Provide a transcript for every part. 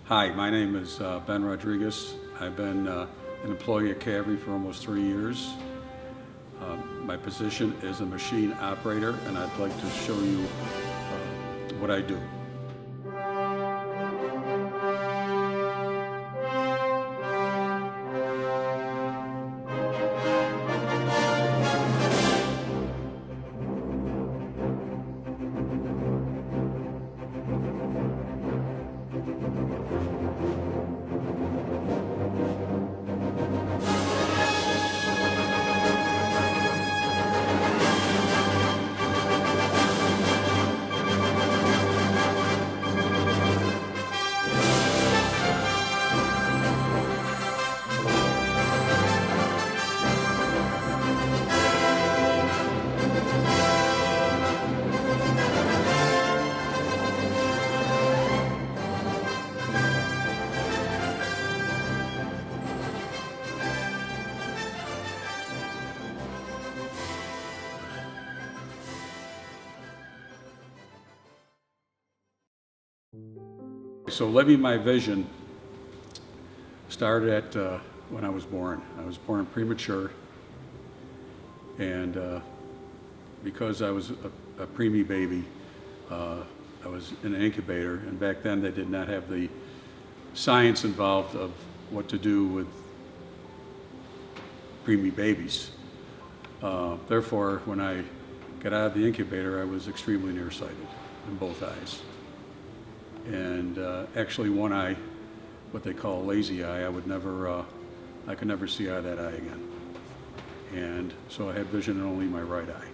Hi, my name is Ben Rodriguez. I've been an employee at CABVI for almost 3 years. My position is a machine operator, and I'd like to show you what I do. So living my vision started at when I was born. I was born premature, and because I was a preemie baby, I was in an incubator, and back then they did not have the science involved of what to do with preemie babies. Therefore, when I got out of the incubator, I was extremely nearsighted in both eyes. And actually one eye, what they call a lazy eye, I could never see out of that eye again. And so I had vision in only my right eye.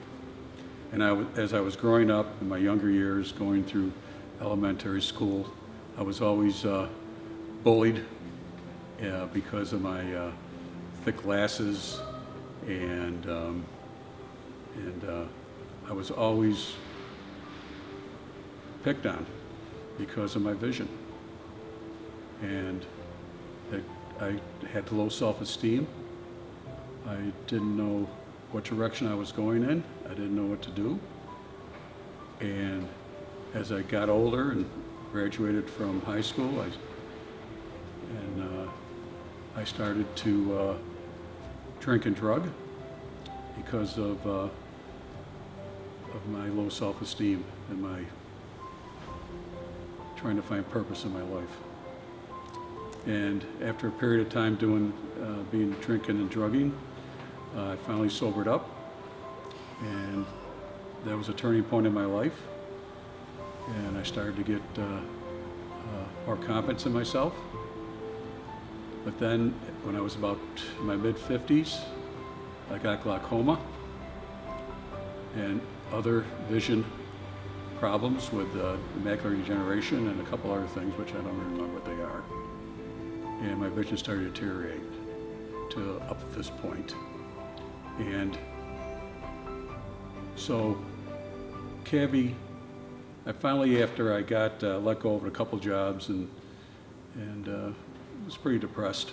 And as I was growing up in my younger years, going through elementary school, I was always bullied because of my thick glasses, and I was always picked on because of my vision. And I had low self-esteem. I didn't know what direction I was going in. I didn't know what to do. And as I got older and graduated from high school, I started to drink and drug because of my low self-esteem and my trying to find purpose in my life. And after a period of time being drinking and drugging, I finally sobered up, and that was a turning point in my life. And I started to get more confidence in myself. But then, when I was about in my mid-50s, I got glaucoma and other vision problems with macular degeneration and a couple other things, which I don't remember what they are. And my vision started to deteriorate to up to this point. And so CABVI, I finally, after I got let go of a couple jobs and was pretty depressed,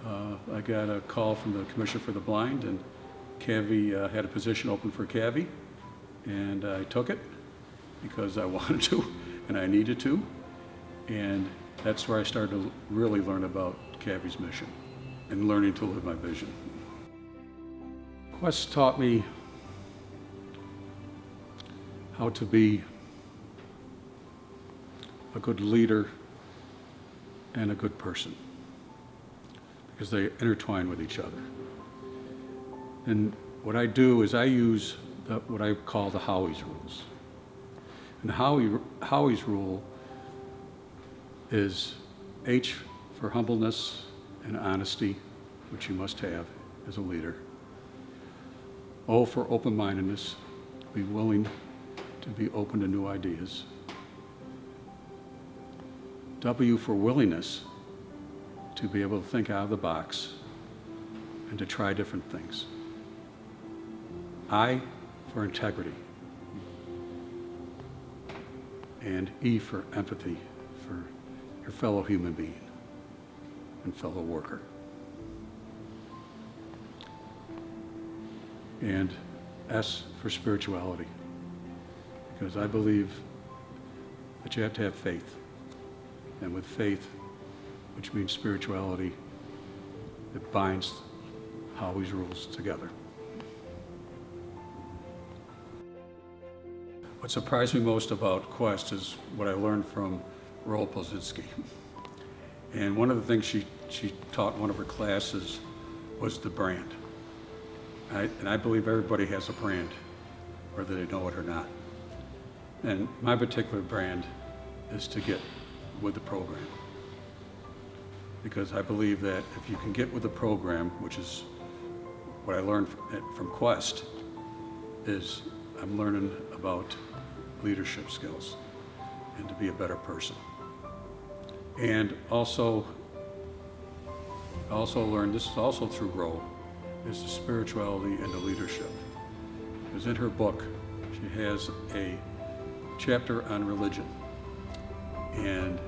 I got a call from the Commission for the Blind, and CABVI had a position open for CABVI, and I took it because I wanted to and I needed to. And that's where I started to really learn about CABVI's mission and learning to live my vision. Quest taught me how to be a good leader and a good person, because they intertwine with each other. And what I do is I use what I call the Howie's rules. And Howie's rule is H for humbleness and honesty, which you must have as a leader. O for open-mindedness, be willing to be open to new ideas. W for willingness, to be able to think out of the box and to try different things. I for integrity. And E for empathy for your fellow human being and fellow worker. And S for spirituality, because I believe that you have to have faith and with faith, which means spirituality, that binds Howie's rules together. What surprised me most about Quest is what I learned from Roel Polzinski. And one of the things she taught in one of her classes was the brand. And I believe everybody has a brand, whether they know it or not. And my particular brand is to get with the program. Because I believe that if you can get with the program, which is what I learned from Quest, is I'm learning about leadership skills and to be a better person. And also learned, this is also through Roel, is the spirituality and the leadership. Because in her book, she has a chapter on religion. And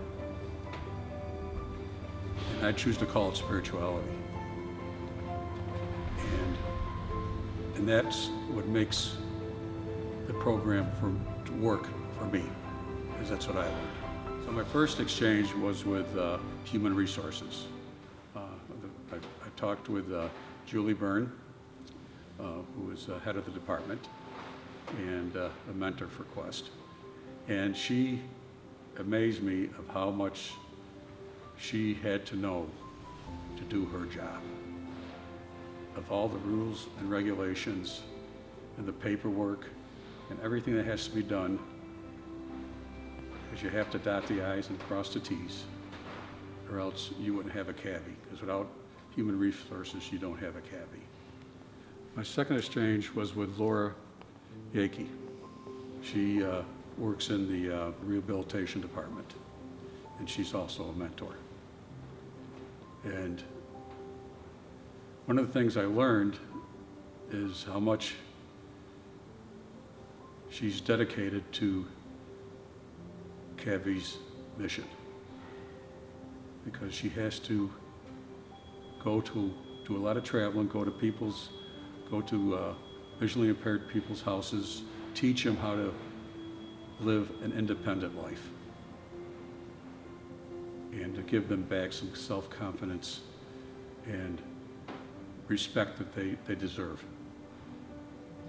I choose to call it spirituality. And that's what makes the program to work for me, because that's what I learned. So my first exchange was with human resources. I talked with Julie Byrne, who was head of the department and a mentor for Quest. And she amazed me of how much she had to know to do her job. Of all the rules and regulations and the paperwork and everything that has to be done, because you have to dot the I's and cross the T's, or else you wouldn't have a CABVI, because without human resources, you don't have a CABVI. My second exchange was with Laura Yakey. She works in the rehabilitation department, and she's also a mentor. And one of the things I learned is how much she's dedicated to CABVI's mission, because she has to go to do a lot of traveling, go to visually impaired people's houses, teach them how to live an independent life, and to give them back some self-confidence and respect that they deserve.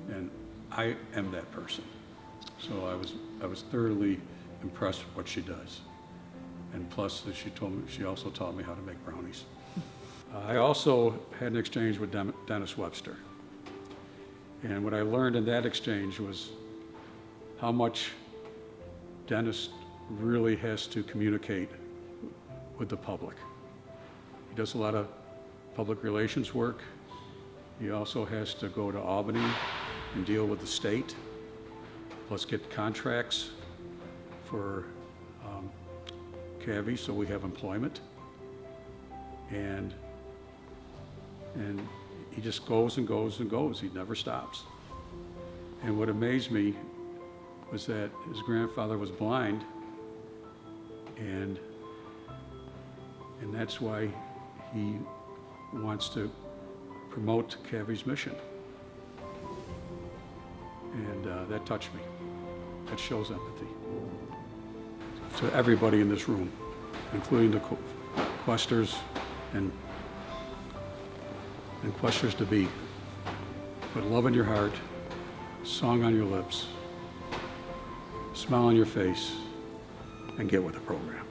And I am that person. So I was thoroughly impressed with what she does. And plus, she also taught me how to make brownies. I also had an exchange with Dennis Webster. And what I learned in that exchange was how much Dennis really has to communicate with the public. He does a lot of public relations work. He also has to go to Albany and deal with the state, plus get contracts for CABVI, so we have employment. And he just goes and goes and goes. He never stops. And what amazed me was that his grandfather was blind, and that's why he wants to promote CABVI's mission. And that touched me. That shows empathy. To everybody in this room, including the Questers and Questers to be, put love in your heart, song on your lips, smile on your face, and get with the program.